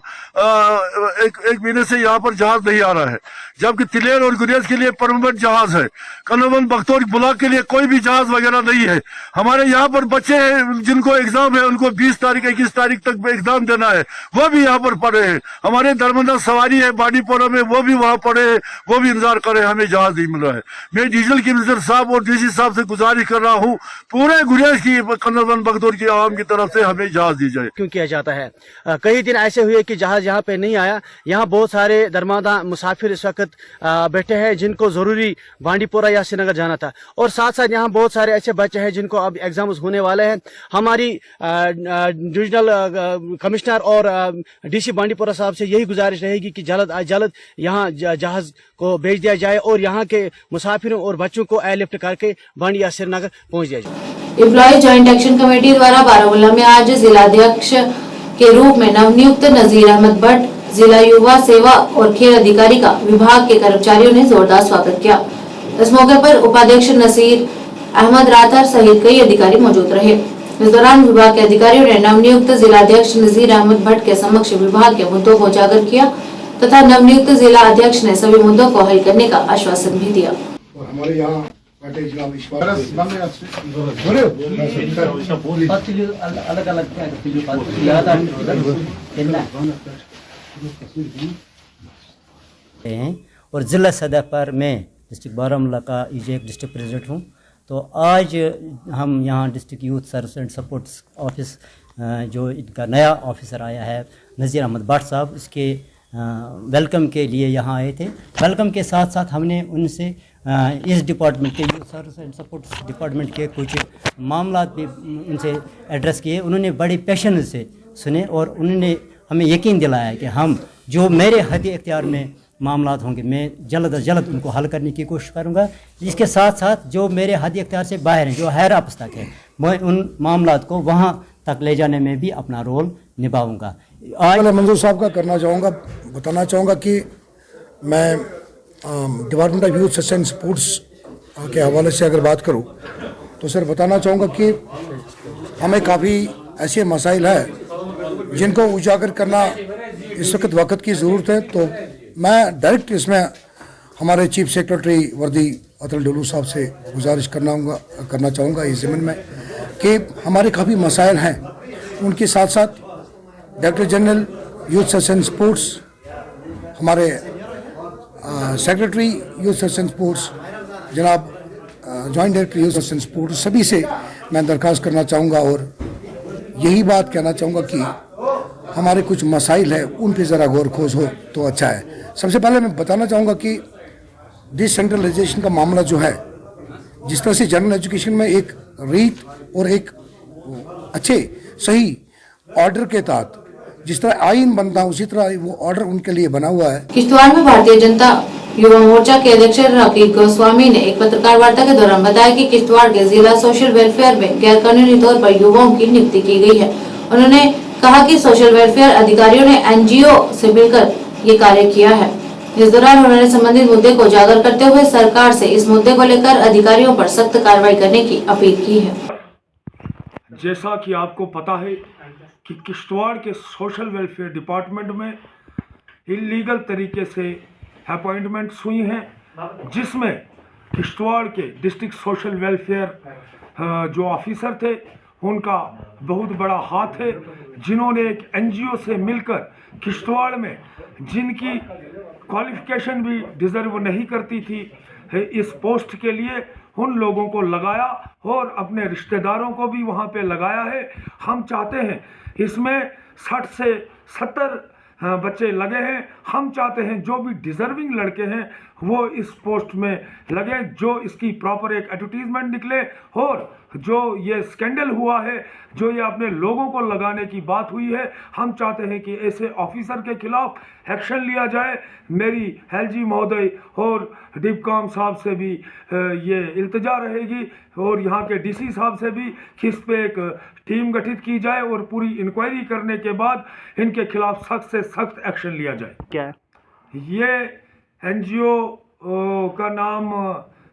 एक महीने से यहाँ पर जहाज नहीं आ रहा है, जबकि तिलेर और गुरेज के लिए परमानेंट जहाज है। कन्नौज बख्तौर ब्लॉक के लिए कोई भी जहाज वगैरह नहीं है। हमारे यहाँ पर बच्चे हैं जिनको एग्जाम है, उनको 20 तारीख 21 तारीख तक एग्जाम देना है, वो भी यहाँ पर पढ़े हैं। हमारे दरमंदा सवारी है बांडीपोरा में, वो भी वहाँ पढ़े हैं, वो भी इंतजार कर रहे हैं, हमें जहाज नहीं मिल रहा है। मैं डीजल कमिश्नर साहब और DC साहब से गुजारिश कर रहा हूँ, पूरे गुरेज की कन्नौज बख्तौर की आवाम की तरफ से हमें जहाज दी जाए। क्यों किया जाता है? कई दिन ऐसे हुए कि जहाज यहाँ पे नहीं आया। यहाँ बहुत सारे दरमादा मुसाफिर इस वक्त बैठे हैं जिनको जरूरी बांडीपोरा या श्रीनगर जाना था, और साथ साथ यहाँ बहुत सारे ऐसे बच्चे हैं जिनको अब एग्जाम होने वाले हैं। हमारी डिविजनल कमिश्नर और DC बांडीपोरा साहब से यही गुजारिश रहेगी कि जल्द आज जल्द यहाँ जहाज को भेज दिया जाए और यहाँ के मुसाफिरों और बच्चों को एयरलिफ्ट करके बांडी या श्रीनगर पहुँच दिया जाए। एम्प्लॉय ज्वाइंट एक्शन कमेटी द्वारा बारामूला में आज जिलाध्यक्ष के रूप में नवनियुक्त नजीर अहमद भट्ट, जिला युवा सेवा और खेल अधिकारी का विभाग के कर्मचारियों ने जोरदार स्वागत किया। इस मौके पर उपाध्यक्ष नसीर अहमद राथर सहित कई अधिकारी मौजूद रहे। इस दौरान विभाग के अधिकारियों ने नवनियुक्त जिलाध्यक्ष नजीर अहमद भट्ट के समक्ष विभाग के मुद्दों को उजागर किया तथा नवनियुक्त जिला अध्यक्ष ने सभी मुद्दों को हल करने का आश्वासन भी दिया। हमारे यहाँ और जिला सतह पर मैं डिस्ट्रिक्ट बारामूला का EJF डिस्ट्रिक्ट प्रेसिडेंट हूँ। तो आज हम यहाँ district youth service and supports office जो इनका नया ऑफिसर आया है नज़ीर अहमद भट्ट साहब, इसके वेलकम के लिए यहाँ आए थे। वेलकम के साथ साथ हमने उनसे इस डिपार्टमेंट के youth service and supports department के कुछ मामला भी उनसे एड्रेस किए। उन्होंने बड़ी पैशन से सुने और उन्होंने हमें यकीन दिलाया कि हम जो मेरे हद इख्तियार में मामलात होंगे मैं जल्द अज जल्द उनको हल करने की कोशिश करूँगा। इसके साथ साथ जो मेरे हद इख्तियार से बाहर हैं, जो हैर आपस तक है, मैं उन मामलात को वहाँ तक ले जाने में भी अपना रोल निभाऊंगा। आज मंजूर साहब का बताना चाहूँगा कि मैं department of youth service and sports के हवाले से अगर बात करूँ तो सर बताना चाहूँगा कि हमें काफ़ी ऐसे मसाइल हैं जिनको उजागर करना इस वक्त की ज़रूरत है। तो मैं डायरेक्ट इसमें हमारे चीफ सेक्रेटरी वर्दी अतुल डुल्लू साहब से गुजारिश करना चाहूँगा इस ज़मीन में कि हमारे काफ़ी मसाइल हैं, उनके साथ साथ director general youth service and sports, हमारे secretary youth service and sports जनाब joint director youth service and sports, सभी से मैं दरख्वास्त करना चाहूँगा और यही बात कहना चाहूँगा कि हमारे कुछ मसाइल हैं उन पे ज़रा गौर खोज हो तो अच्छा है। सबसे पहले मैं बताना चाहूँगा कि डिसेंट्रलाइजेशन का मामला जो है, जिस तरह से जनरल एजुकेशन में एक रीत और एक अच्छे सही ऑर्डर के तहत जिस तरह आइन बनता है उसी तरह वो ऑर्डर उनके लिए बना हुआ है। किश्तवाड़ में भारतीय जनता युवा मोर्चा के अध्यक्ष रकीब गोस्वामी ने एक पत्रकार वार्ता के दौरान बताया कि किश्तवाड़ के जिला सोशल वेलफेयर में गैर कानूनी तौर पर युवाओं की नियुक्ति की गई है। उन्होंने कहा कि सोशल वेलफेयर अधिकारियों ने NGO से मिलकर ये कार्य किया है। इस दौरान उन्होंने संबंधित मुद्दे को उजागर करते हुए सरकार से इस मुद्दे को लेकर अधिकारियों पर सख्त कार्रवाई करने की अपील की है। जैसा कि आपको पता है कि किश्तवाड़ के सोशल वेलफेयर डिपार्टमेंट में इलीगल तरीके से अपॉइंटमेंट्स हुई हैं, जिसमें किश्तवाड़ के डिस्ट्रिक्ट सोशल वेलफेयर जो ऑफिसर थे उनका बहुत बड़ा हाथ है, जिन्होंने एक NGO से मिलकर किश्तवाड़ में जिनकी क्वालिफिकेशन भी डिज़र्व नहीं करती थी इस पोस्ट के लिए, उन लोगों को लगाया और अपने रिश्तेदारों को भी वहाँ पे लगाया है। हम चाहते हैं इसमें 60 से 70 बच्चे लगे हैं। हम चाहते हैं जो भी डिज़र्विंग लड़के हैं वो इस पोस्ट में लगे, जो इसकी प्रॉपर एक एडवर्टीजमेंट निकले और जो ये स्कैंडल हुआ है, जो ये अपने लोगों को लगाने की बात हुई है, हम चाहते हैं कि ऐसे ऑफिसर के खिलाफ एक्शन लिया जाए। मेरी LG महोदय और डिपकॉम साहब से भी ये इल्तिजा रहेगी और यहाँ के DC साहब से भी कि इस पे एक टीम गठित की जाए और पूरी इंक्वायरी करने के बाद इनके खिलाफ सख्त से सख्त एक्शन लिया जाए। क्या ये NGO का नाम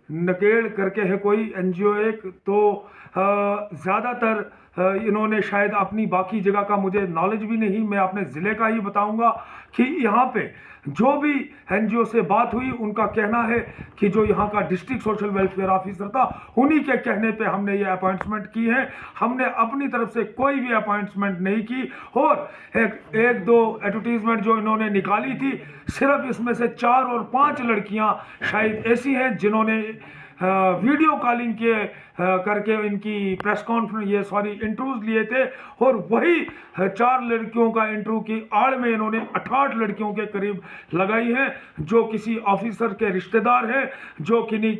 नकेड़ करके है कोई NGO एक, तो ज़्यादातर इन्होंने शायद अपनी बाकी जगह का मुझे नॉलेज भी नहीं, मैं अपने ज़िले का ही बताऊंगा कि यहाँ पे जो भी NGO से बात हुई उनका कहना है कि जो यहाँ का डिस्ट्रिक्ट सोशल वेलफेयर ऑफिसर था उन्हीं के कहने पे हमने ये अपॉइंटमेंट की है। हमने अपनी तरफ से कोई भी अपॉइंटमेंट नहीं की और एक दो एडवर्टीजमेंट जो इन्होंने निकाली थी, सिर्फ इसमें से 4 और 5 लड़कियाँ शायद ऐसी हैं जिन्होंने वीडियो कॉलिंग के करके इनकी प्रेस कॉन्फ्रेंस इंटरव्यूज लिए थे और वही 4 लड़कियों का इंटरव्यू की आड़ में इन्होंने 68 लड़कियों के करीब लगाई है, जो किसी ऑफिसर के रिश्तेदार हैं, जो किन्हीं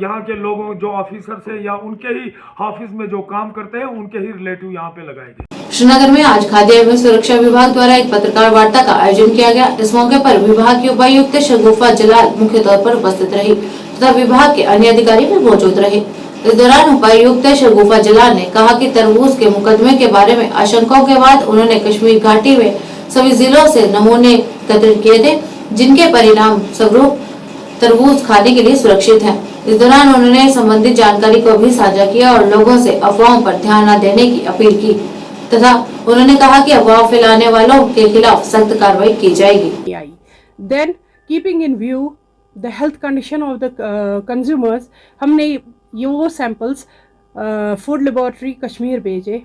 यहाँ के लोगों जो ऑफिसर से या उनके ही ऑफिस में जो काम करते हैं उनके ही रिलेटिव यहाँ पे लगाए गए। श्रीनगर में आज खाद्य एवं सुरक्षा विभाग द्वारा एक पत्रकार वार्ता का आयोजन किया गया। इस मौके पर विभाग की उपायुक्त शगुफा जलाल मुख्य तौर पर उपस्थित रही तथा विभाग के अन्य अधिकारी भी मौजूद रहे। इस दौरान उपायुक्त शगुफा जलाल ने कहा कि तरबूज के मुकदमे के बारे में आशंकाओं के बाद उन्होंने कश्मीर घाटी में सभी जिलों से नमूने एकत्र किए थे, जिनके परिणाम स्वरूप तरबूज खाने के लिए सुरक्षित है। इस दौरान उन्होंने संबंधित जानकारी को भी साझा किया और लोगों से अफवाहों पर ध्यान न देने की अपील की तथा उन्होंने कहा कि अफवाह फैलाने वालों के खिलाफ सख्त कार्रवाई की जाएगी। Then, keeping in view the health condition of the consumers, हमने ये सैंपल्स फूड लेबोरेटरी कश्मीर भेजे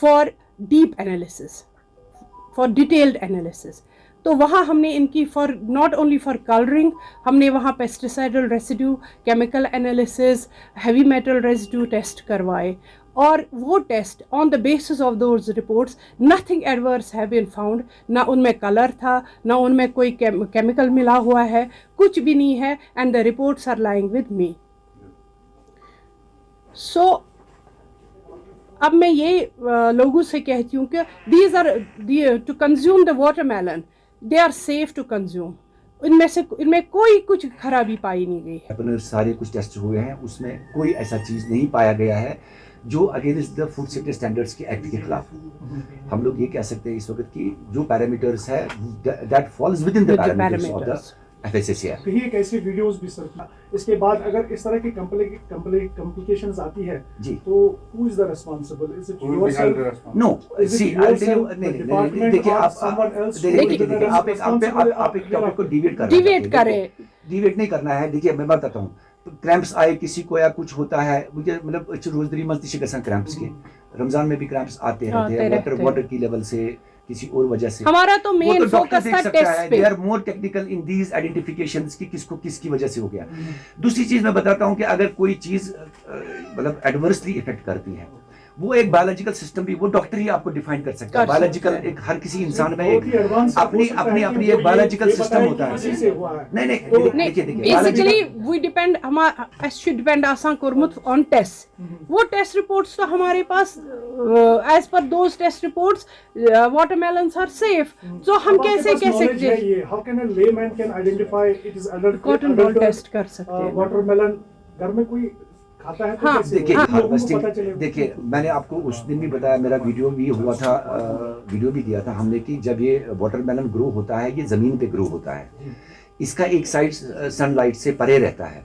for deep analysis, for detailed analysis. तो वहाँ हमने इनकी for not only for colouring, हमने वहाँ pesticidal residue, chemical analysis, heavy metal residue test करवाए, और वो test on the basis of those reports nothing adverse have been found. ना उनमें कलर था, ना उनमें कोई केमिकल मिला हुआ है, कुछ भी नहीं है, and the reports are lying with me. So अब मैं ये लोगों से कहती हूँ कि these are to consume the watermelon, they are safe to consume. इनमें कोई कुछ खराबी पाई नहीं गई है। अपने सारे कुछ टेस्ट हुए हैं, उसमें कोई ऐसा चीज़ नहीं पाया गया है जो against the food safety standards के एक्ट के खिलाफ। हम लोग ये कह सकते हैं इस वक्त कि जो पैरामीटर्स है that falls within the parameters of the FSSAI। कहीं एक ऐसी वीडियोस भी सर, इसके बाद अगर इस तरह की कॉम्प्लिकेशंस आती है जी, तो who is the responsible? Is it yourself? No, see I will tell you, नहीं देखिए आप एक टॉपिक को डिवेट नहीं करना है। देखिए मैं बताता हूँ, क्रैम्प्स आए किसी को या कुछ होता है, मुझे मतलब रोजदरी मस्ती शिकस्त क्रैम्प्स के, रमजान में भी क्रैम्प्स आते रहते हैं वाटर की लेवल से, किसी और वजह से। हमारा तो मेन फोकस था टेस्ट पे। They are more technical in these identifications कि किसको किसकी वजह से हो गया। दूसरी चीज मैं बताता हूं कि अगर कोई चीज मतलब एडवर्सली इफेक्ट करती है, वो एक बायोलॉजिकल सिस्टम भी वो डॉक्टर ही आपको डिफाइन कर सकता है। बायोलॉजिकल एक हर किसी इंसान में एक अपनी एक बायोलॉजिकल सिस्टम होता है। नहीं बेसिकली वी डिपेंड, हमारा एस डिपेंड आसान कोरमुत ऑन टेस्ट। वो टेस्ट रिपोर्ट्स तो हमारे पास as per those test reports watermelons are safe. तो हम कैसे कह सकते हैं? How can a layman can identify it is adult? Cotton ball test कर सकते हैं। वाटरमेलन घर में कोई खाता है तो हाँ, देखिए हार्वेस्टिंग, देखिए मैंने आपको उस दिन भी बताया, मेरा वीडियो भी हुआ था, वीडियो भी दिया था हमने कि जब ये वाटरमेलन ग्रो होता है ये ज़मीन पे ग्रो होता है, इसका एक साइड सनलाइट से परे रहता है,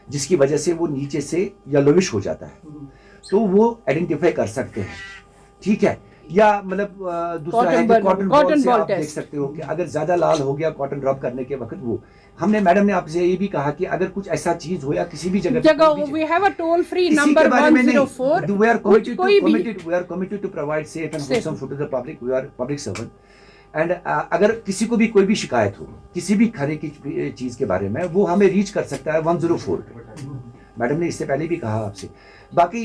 जिसकी वजह से वो नीचे से येलोविश हो जाता है, तो वो आइडेंटिफाई कर सकते हैं। ठीक है, या मतलब दूसरा है कि कॉटन बॉल से आप देख सकते हो कि अगर ज्यादा लाल हो गया कॉटन ड्रॉप करने के वक्त, वो हमने मैडम ने आपसे ये भी कहा कि अगर कुछ ऐसा चीज हो या किसी भी जगह we have a toll free number 104, we are committed to provide safe and wholesome food to the public. We are public servant and अगर किसी को भी कोई भी शिकायत हो किसी भी खाने की चीज के बारे में, वो हमें रीच कर सकता है 104 पे। मैडम ने इससे पहले भी कहा आपसे। बाकी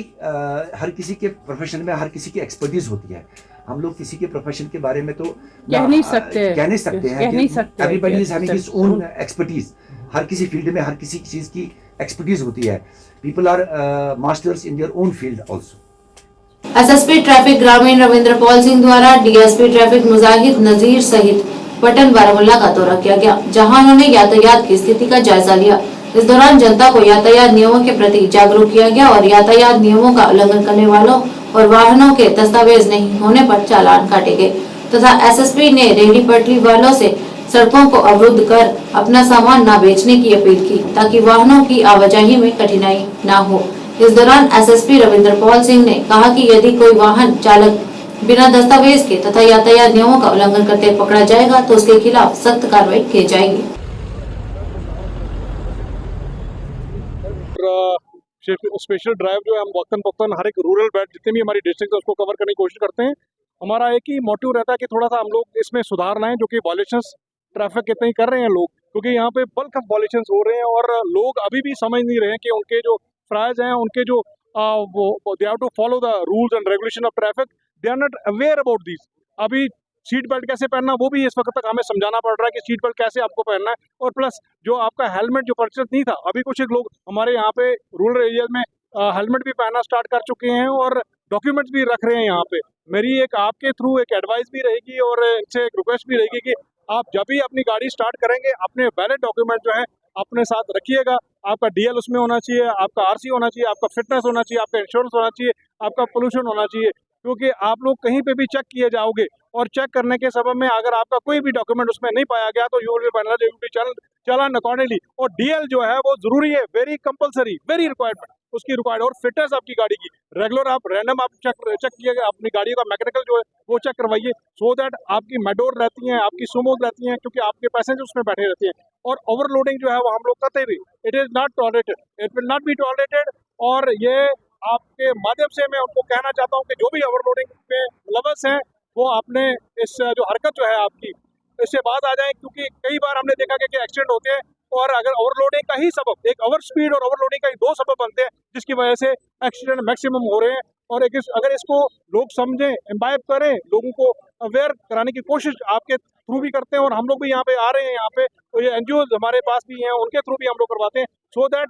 हर किसी के प्रोफेशन में हर किसी की एक्सपर्टीज होती है, हम लोग किसी के प्रोफेशन के बारे में तो कह नहीं सकते हैं। Everybody is having his own expertise, हर किसी फील्ड में हर किसी चीज की एक्सपर्टीज होती है। People are masters in their own field also. SSP traffic ग्रामीण रविंद्र पॉल सिंह द्वारा डीएसपी ट्रैफिक मुजाहिद नजीर सहित पटन बारामुल्ला का दौरा किया गया, जहां उन्होंने यातायात की स्थिति का जायजा लिया। इस दौरान जनता को यातायात नियमों के प्रति जागरूक किया गया और यातायात नियमों का उल्लंघन करने वालों और वाहनों के दस्तावेज नहीं होने पर चालान काटे गए तथा एसएसपी ने रेहड़ी पटरी वालों से सड़कों को अवरुद्ध कर अपना सामान न बेचने की अपील की, ताकि वाहनों की आवाजाही में कठिनाई न हो। इस दौरान एसएसपी रविंद्र पॉल सिंह ने कहा कि यदि कोई वाहन चालक बिना दस्तावेज के तथा यातायात नियमों का उल्लंघन करते पकड़ा जाएगा तो उसके खिलाफ सख्त कार्रवाई की जाएगी। स्पेशल ड्राइव जो है हम वक्तन हर एक रूरल बेल्ट जितने भी हमारी डिस्ट्रिक्ट है उसको कवर करने की कोशिश करते हैं। हमारा एक ही मोटिव रहता है कि थोड़ा सा हम लोग इसमें सुधार लाएं, जो कि वॉयलेशंस ट्रैफिक कितने ही कर रहे हैं लोग, क्योंकि यहाँ पे बल्क ऑफ वॉयलेशंस हो रहे हैं और लोग अभी भी समझ नहीं रहे हैं कि उनके जो फ्राइज हैं उनके जो they have to follow the rules and regulation of traffic, they are not aware about this. अभी सीट बेल्ट कैसे पहनना वो भी इस वक्त तक हमें समझाना पड़ रहा है कि सीट बेल्ट कैसे आपको पहनना है, और प्लस जो आपका हेलमेट जो परचेज नहीं था, अभी कुछ एक लोग हमारे यहाँ पे रूरल एरिया में हेलमेट भी पहनना स्टार्ट कर चुके हैं और डॉक्यूमेंट्स भी रख रहे हैं यहाँ पे। मेरी एक आपके थ्रू एक एडवाइस भी रहेगी और इनसे एक रिक्वेस्ट भी रहेगी कि आप जब भी अपनी गाड़ी स्टार्ट करेंगे अपने वैलिड डॉक्यूमेंट जो है अपने साथ रखिएगा। आपका डीएल उसमें होना चाहिए, आपका आरसी होना चाहिए, आपका फिटनेस होना चाहिए, आपका इंश्योरेंस होना चाहिए, आपका पोल्यूशन होना चाहिए, क्योंकि आप लोग कहीं पे भी चेक किए जाओगे और चेक करने के सबब में अगर आपका कोई भी डॉक्यूमेंट उसमें नहीं पाया गया तो you will be penalised, you will be challan accordingly. और डीएल जो है वो जरूरी है, वेरी कंपलसरी, वेरी रिक्वायरमेंट उसकी रिक्वायर्ड। और फिटनेस आपकी गाड़ी की रेगुलर आप रैंडम आप चेक किएगा, अपनी गाड़ी का मैकेनिकल जो है वो चेक करवाइए, सो दैट आपकी मेडोर रहती हैं, आपकी सुमोज रहती हैं, क्योंकि आपके पैसेंजर उसमें बैठे रहते हैं। और ओवरलोडिंग जो है वो हम लोग करते भी, it is not tolerated, it will not be tolerated. और ये आपके माध्यम से मैं उनको कहना चाहता हूँ कि जो भी ओवरलोडिंग पे लवर्स हैं वो अपने इस जो हरकत जो है आपकी इससे बात आ जाए, क्योंकि कई बार हमने देखा कि एक्सीडेंट होते हैं और अगर ओवरलोडिंग का ही सबब, एक ओवर स्पीड और ओवरलोडिंग का ही दो सबब बनते हैं जिसकी वजह से एक्सीडेंट मैक्सिमम हो रहे हैं। और अगर इसको लोग समझें, इम्बाइब करें, लोगों को अवेयर कराने की कोशिश आपके थ्रू भी करते हैं और हम लोग भी यहाँ पे आ रहे हैं, यहाँ पे तो ये एनजीओ हमारे पास भी हैं, उनके थ्रू भी हम लोग करवाते हैं, सो दैट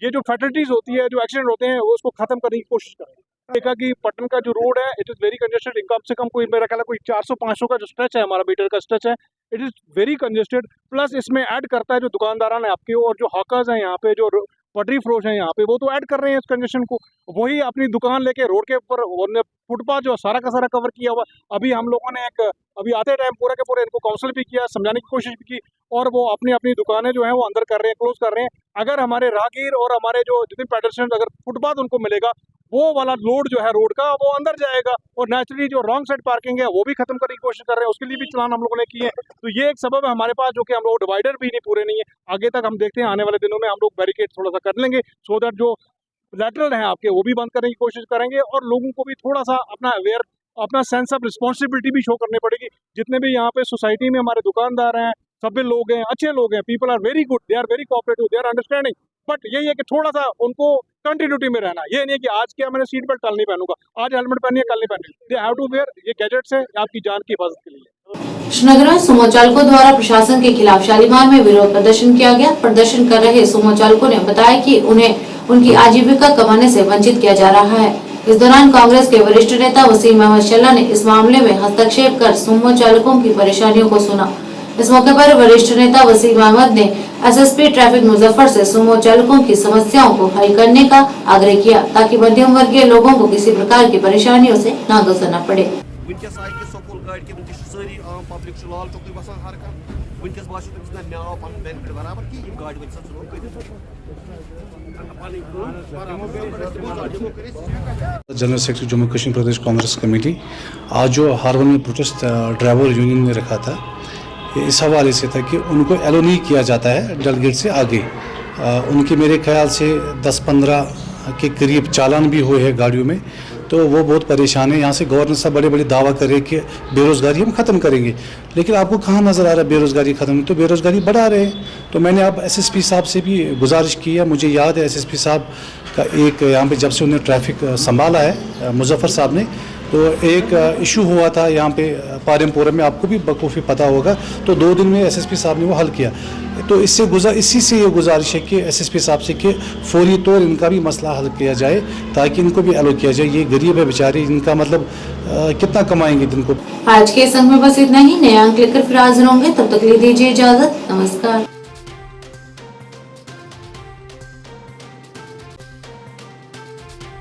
ये जो फैटलिटीज होती है, जो एक्सीडेंट होते हैं, वो उसको खत्म करने की कोशिश करें। देखा कि पटन का जो रोड है इट इज़ वेरी कंजेस्टेड, कम से कम कोई मेरा ख्याल है कोई 400-500 का जो स्ट्रेच है, हमारा मीटर का स्ट्रेच है, it is very congested. Plus इसमें ऐड करता है जो दुकानदारान है आपके और जो हॉकर्स हैं यहाँ पे, जो पटरी फरोश हैं यहाँ पे, वो तो ऐड कर रहे हैं इस कंजेशन को। वही अपनी दुकान लेके रोड के ऊपर फुटपाथ जो सारा का सारा कवर किया हुआ। अभी हम लोगों ने अभी आते टाइम पूरा के पूरे इनको काउंसिल भी किया, समझाने की कोशिश भी की और वो अपनी अपनी दुकानें जो हैं वो अंदर कर रहे हैं, क्लोज कर रहे हैं। अगर हमारे राहगीर और हमारे जो जितने पेडेस्ट्रियन अगर फुटपाथ उनको मिलेगा, वो वाला लोड जो है रोड का वो अंदर जाएगा और नेचुरली जो रॉन्ग साइड पार्किंग है वो भी खत्म करने की कोशिश कर रहे हैं, उसके लिए भी चलान हम लोगों ने किए हैं। तो ये एक सबब है हमारे पास, जो कि हम लोग डिवाइडर भी नहीं पूरे नहीं है। आगे तक हम देखते हैं, आने वाले दिनों में हम लोग बैरिकेड थोड़ा सा कर लेंगे, सो दैट जो लैटरल हैं आपके वो भी बंद करने की कोशिश करेंगे और लोगों को भी थोड़ा सा अपना सेंस ऑफ रिस्पॉन्सिबिलिटी भी शो करनी पड़ेगी। जितने भी यहाँ पे सोसाइटी में हमारे दुकानदार हैं, सभी लोग हैं, अच्छे लोग हैं, people are very good, they are very cooperative, they are understanding. But यही है कि थोड़ा सा उनको कंटिन्यूटी में रहना, ये नहीं है कि आज क्या मैंने सीट बेल्ट कल नहीं पहनूंगा, आज हेलमेट पहनी है कल नहीं पहनी, दे हैव टू वेयर। ये गैजेट्स है आपकी जान की हिफाजत के लिए। श्रीनगर में सुमो चालकों द्वारा प्रशासन के खिलाफ शालीमार में विरोध प्रदर्शन किया गया। प्रदर्शन कर रहे सुमो चालकों ने बताया कि उन्हें उनकी आजीविका कमाने से वंचित किया जा रहा है। इस दौरान कांग्रेस के वरिष्ठ नेता वसीम अहमद शल्ला ने इस मामले में हस्तक्षेप कर सुमो चालकों की परेशानियों को सुना। इस मौके पर वरिष्ठ नेता वसीम अहमद ने एसएसपी ट्रैफिक मुजफ्फर से सुमो चालकों की समस्याओं को हल करने का आग्रह किया, ताकि मध्यम वर्गीय लोगों को किसी प्रकार की परेशानियों से न गुजरना पड़े। जनरल सेक्रेटरी जम्मू कश्मीर प्रदेश कांग्रेस कमेटी आज जो हारवन में प्रोटेस्ट ड्राइवर यूनियन ने रखा था, इस हवाले से था कि उनको एलो नहीं किया जाता है डेलीगेट से आगे। उनके मेरे ख्याल से 10-15 के करीब चालान भी हुए हैं गाड़ियों में, तो वो बहुत परेशान है। यहाँ से गवर्नर साहब बड़े बड़े दावा कर रहे हैं कि बेरोज़गारी हम ख़त्म करेंगे, लेकिन आपको कहाँ नज़र आ रहा है बेरोज़गारी ख़त्म? तो बेरोज़गारी बढ़ा रहे हैं। तो मैंने अब एसएसपी साहब से भी गुजारिश की है। मुझे याद है एसएसपी साहब का एक यहाँ पे जब से उन्होंने ट्रैफिक संभाला है मुजफ्फर साहब ने, तो एक इशू हुआ था यहाँ पे पारमपुरा में, आपको भी बखूबी पता होगा। तो 2 दिन में एसएसपी साहब ने वो हल किया। तो इसी से ये गुजारिश है कि एसएसपी साहब से कि फौरी तौर इनका भी मसला हल किया जाए, ताकि इनको भी एलो किया जाए। ये गरीब है बेचारे, इनका मतलब कितना कमाएंगे दिन को। आज के संग में बस इतना ही। नया अंक लेकर फिर हाजिर होंगे, तब तक लिए दीजिए इजाजत। नमस्कार।